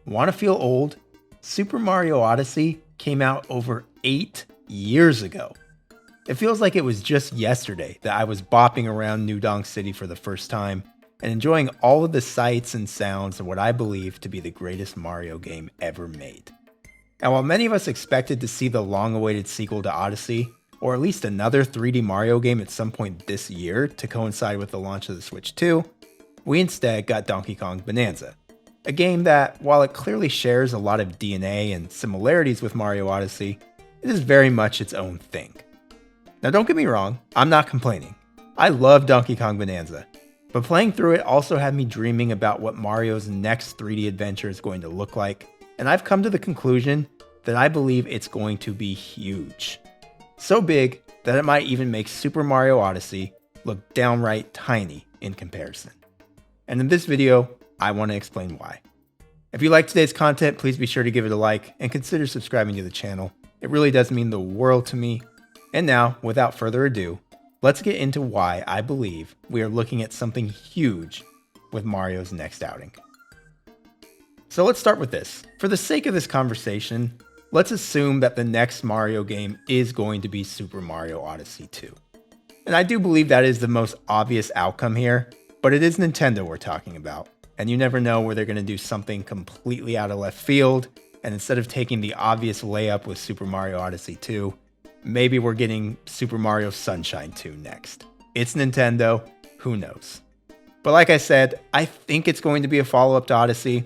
Want to feel old? Super Mario Odyssey came out over 8 years ago. It feels like it was just yesterday that I was bopping around New Donk City for the first time and enjoying all of the sights and sounds of what I believe to be the greatest Mario game ever made. And while many of us expected to see the long-awaited sequel to Odyssey, or at least another 3D Mario game at some point this year to coincide with the launch of the Switch 2, we instead got Donkey Kong Bananza. A game that, while it clearly shares a lot of DNA and similarities with Mario Odyssey, it is very much its own thing. Now don't get me wrong, I'm not complaining. I love Donkey Kong Bananza, but playing through it also had me dreaming about what Mario's next 3D adventure is going to look like, and I've come to the conclusion that I believe it's going to be huge. So big that it might even make Super Mario Odyssey look downright tiny in comparison. And in this video, I want to explain why. If you like today's content, please be sure to give it a like and consider subscribing to the channel. It really does mean the world to me. And now, without further ado, let's get into why I believe we are looking at something huge with Mario's next outing. So let's start with this. For the sake of this conversation, let's assume that the next Mario game is going to be Super Mario Odyssey 2. And I do believe that is the most obvious outcome here, but it is Nintendo we're talking about. And you never know where they're going to do something completely out of left field, and instead of taking the obvious layup with Super Mario Odyssey 2, maybe we're getting Super Mario Sunshine 2 next. It's Nintendo, who knows? But like I said, I think it's going to be a follow-up to Odyssey,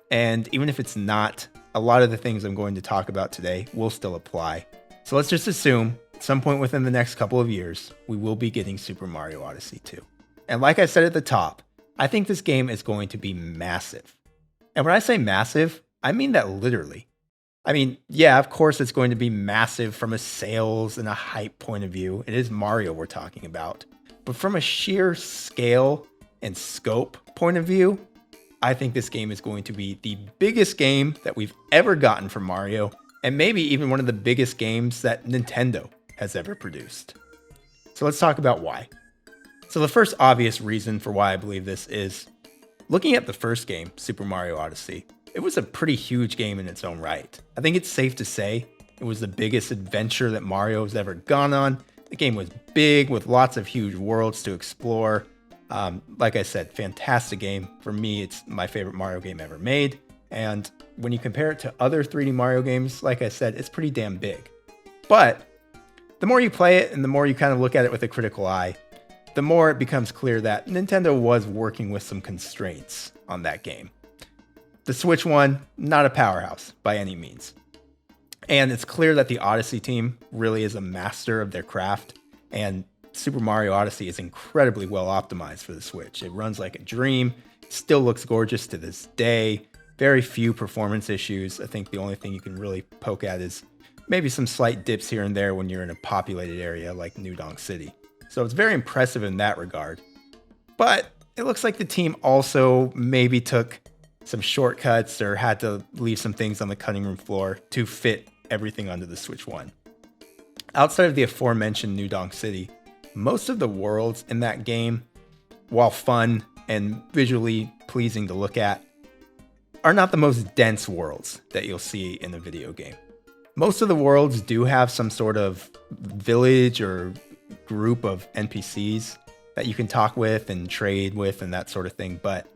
and even if it's not, a lot of the things I'm going to talk about today will still apply. So let's just assume, at some point within the next couple of years, we will be getting Super Mario Odyssey 2. And like I said at the top, I think this game is going to be massive. And when I say massive, I mean that literally. I mean, yeah, of course it's going to be massive from a sales and a hype point of view. It is Mario we're talking about. But from a sheer scale and scope point of view, I think this game is going to be the biggest game that we've ever gotten from Mario, and maybe even one of the biggest games that Nintendo has ever produced. So let's talk about why. So the first obvious reason for why I believe this is, looking at the first game, Super Mario Odyssey, it was a pretty huge game in its own right. I think it's safe to say it was the biggest adventure that Mario has ever gone on. The game was big with lots of huge worlds to explore. Like I said, fantastic game. For me, it's my favorite Mario game ever made. And when you compare it to other 3D Mario games, like I said, it's pretty damn big. But the more you play it and the more you kind of look at it with a critical eye, the more it becomes clear that Nintendo was working with some constraints on that game. The Switch one, not a powerhouse by any means. And it's clear that the Odyssey team really is a master of their craft, and Super Mario Odyssey is incredibly well optimized for the Switch. It runs like a dream, still looks gorgeous to this day, very few performance issues. I think the only thing you can really poke at is maybe some slight dips here and there when you're in a populated area like New Donk City. So it's very impressive in that regard. But it looks like the team also maybe took some shortcuts or had to leave some things on the cutting room floor to fit everything onto the Switch 1. Outside of the aforementioned New Donk City, most of the worlds in that game, while fun and visually pleasing to look at, are not the most dense worlds that you'll see in a video game. Most of the worlds do have some sort of village or group of NPCs that you can talk with and trade with and that sort of thing, but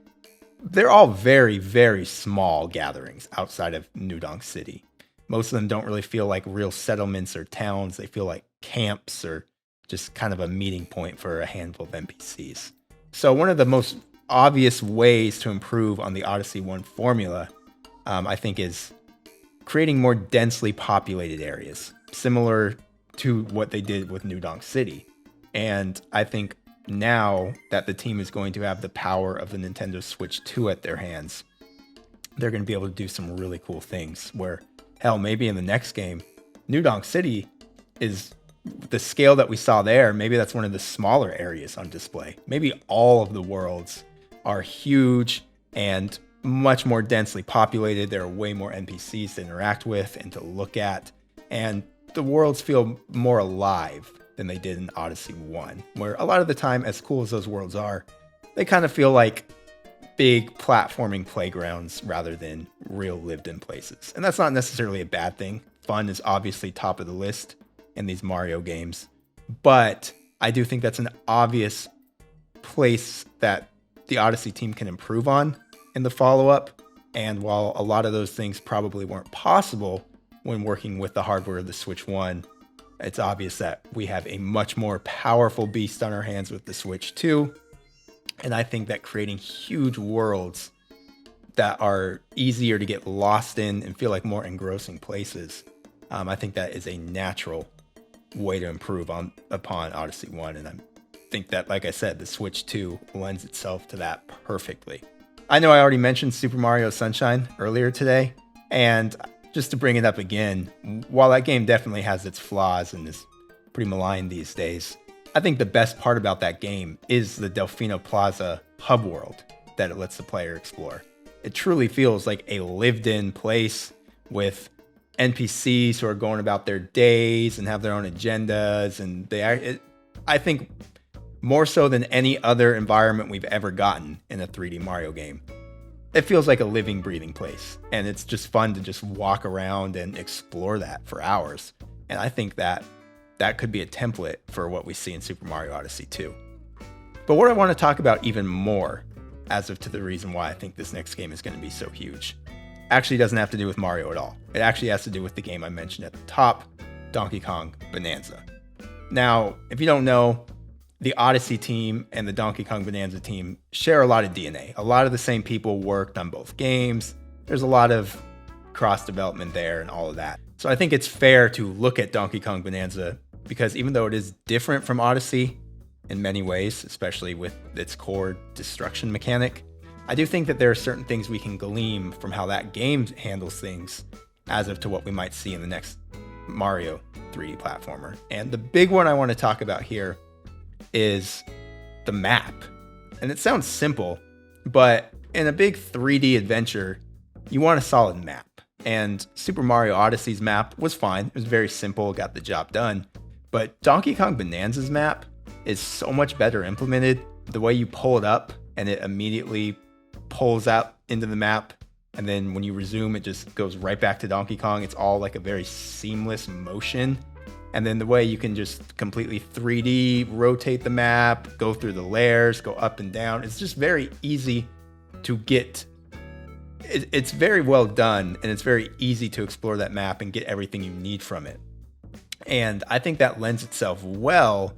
they're all very, very small gatherings outside of New Donk City. Most of them don't really feel like real settlements or towns. They feel like camps or just kind of a meeting point for a handful of NPCs. So one of the most obvious ways to improve on the Odyssey 1 formula, I think, is creating more densely populated areas, similar to what they did with New Donk City. And I think now that the team is going to have the power of the Nintendo Switch 2 at their hands, they're going to be able to do some really cool things where, hell, maybe in the next game, New Donk City is the scale that we saw there. Maybe that's one of the smaller areas on display. Maybe all of the worlds are huge and much more densely populated. There are way more NPCs to interact with and to look at. And the worlds feel more alive than they did in Odyssey 1, where a lot of the time, as cool as those worlds are, they kind of feel like big platforming playgrounds rather than real lived-in places. And that's not necessarily a bad thing. Fun is obviously top of the list in these Mario games, but I do think that's an obvious place that the Odyssey team can improve on in the follow-up. And while a lot of those things probably weren't possible when working with the hardware of the Switch 1, it's obvious that we have a much more powerful beast on our hands with the Switch 2. And I think that creating huge worlds that are easier to get lost in and feel like more engrossing places, I think that is a natural way to improve upon Odyssey 1. And I think that, like I said, the Switch 2 lends itself to that perfectly. I know I already mentioned Super Mario Sunshine earlier today, and just to bring it up again, while that game definitely has its flaws and is pretty maligned these days, I think the best part about that game is the Delfino Plaza hub world that it lets the player explore. It truly feels like a lived-in place with NPCs who are going about their days and have their own agendas, and I think more so than any other environment we've ever gotten in a 3D Mario game. It feels like a living, breathing place, and it's just fun to just walk around and explore that for hours. And I think that could be a template for what we see in Super Mario Odyssey 2. But what I want to talk about even more, as of to the reason why I think this next game is going to be so huge, actually doesn't have to do with Mario at all. It actually has to do with the game I mentioned at the top, Donkey Kong Bananza. Now, if you don't know, the Odyssey team and the Donkey Kong Bananza team share a lot of DNA. A lot of the same people worked on both games. There's a lot of cross-development there and all of that. So I think it's fair to look at Donkey Kong Bananza because even though it is different from Odyssey in many ways, especially with its core destruction mechanic, I do think that there are certain things we can glean from how that game handles things as of to what we might see in the next Mario 3D platformer. And the big one I want to talk about here is the map. And it sounds simple, but in a big 3D adventure, you want a solid map. And Super Mario Odyssey's map was fine. It was very simple, got the job done. But Donkey Kong Bonanza's map is so much better implemented. The way you pull it up and it immediately pulls out into the map, and then when you resume, it just goes right back to Donkey Kong. It's all like a very seamless motion. And then the way you can just completely 3D rotate the map, go through the layers, go up and down. It's just very easy to get. It's very well done, and it's very easy to explore that map and get everything you need from it. And I think that lends itself well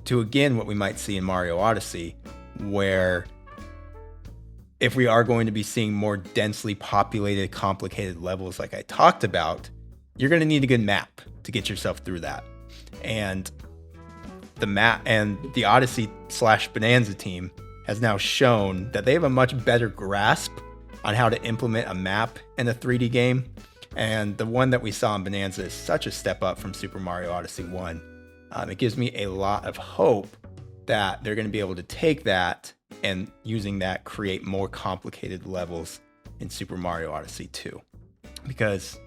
to, again, what we might see in Mario Odyssey, where if we are going to be seeing more densely populated, complicated levels like I talked about, you're going to need a good map to get yourself through that. And the map and the Odyssey / Bonanza team has now shown that they have a much better grasp on how to implement a map in a 3D game. And the one that we saw in Bonanza is such a step up from Super Mario Odyssey 1. It gives me a lot of hope that they're going to be able to take that and using that create more complicated levels in Super Mario Odyssey 2. Because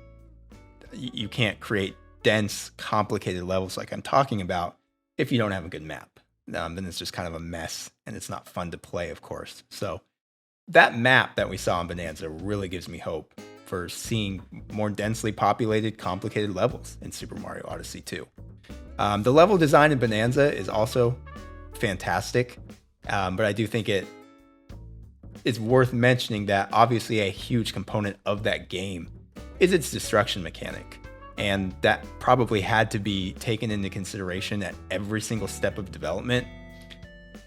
you can't create dense, complicated levels like I'm talking about if you don't have a good map. Then it's just kind of a mess and it's not fun to play, of course. So that map that we saw in Bonanza really gives me hope for seeing more densely populated, complicated levels in Super Mario Odyssey 2. The level design in Bonanza is also fantastic, but I do think it's worth mentioning that obviously a huge component of that game is its destruction mechanic. And that probably had to be taken into consideration at every single step of development.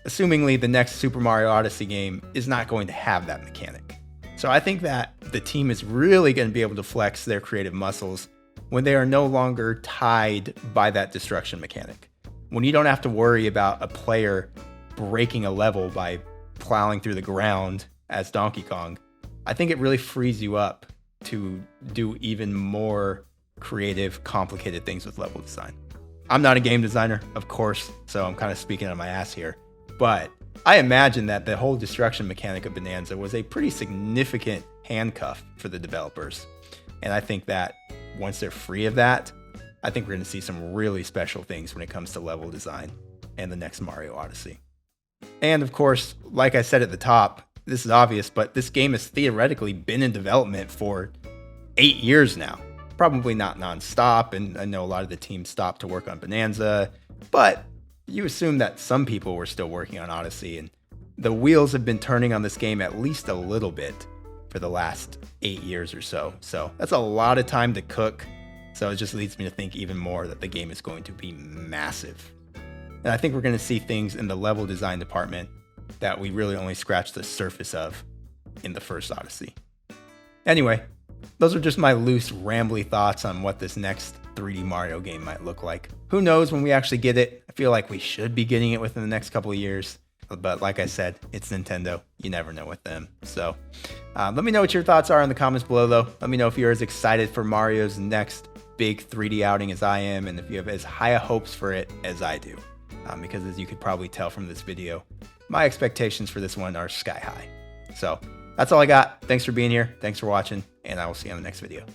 Assumingly, the next Super Mario Odyssey game is not going to have that mechanic. So I think that the team is really going to be able to flex their creative muscles when they are no longer tied by that destruction mechanic. When you don't have to worry about a player breaking a level by plowing through the ground as Donkey Kong, I think it really frees you up to do even more creative, complicated things with level design. I'm not a game designer, of course, so I'm kind of speaking on my ass here, but I imagine that the whole destruction mechanic of Bonanza was a pretty significant handcuff for the developers. And I think that once they're free of that, I think we're going to see some really special things when it comes to level design and the next Mario Odyssey. And of course, like I said at the top, this is obvious, but this game has theoretically been in development for 8 years now. Probably not nonstop, and I know a lot of the teams stopped to work on Bananza, but you assume that some people were still working on Odyssey, and the wheels have been turning on this game at least a little bit for the last 8 years or so. So that's a lot of time to cook. So it just leads me to think even more that the game is going to be massive. And I think we're going to see things in the level design department that we really only scratched the surface of in the first Odyssey. Anyway, those are just my loose, rambly thoughts on what this next 3D Mario game might look like. Who knows when we actually get it? I feel like we should be getting it within the next couple of years. But like I said, it's Nintendo. You never know with them. So let me know what your thoughts are in the comments below, though. Let me know if you're as excited for Mario's next big 3D outing as I am, and if you have as high hopes for it as I do. Because as you could probably tell from this video, my expectations for this one are sky high. So that's all I got. Thanks for being here. Thanks for watching, and I will see you on the next video.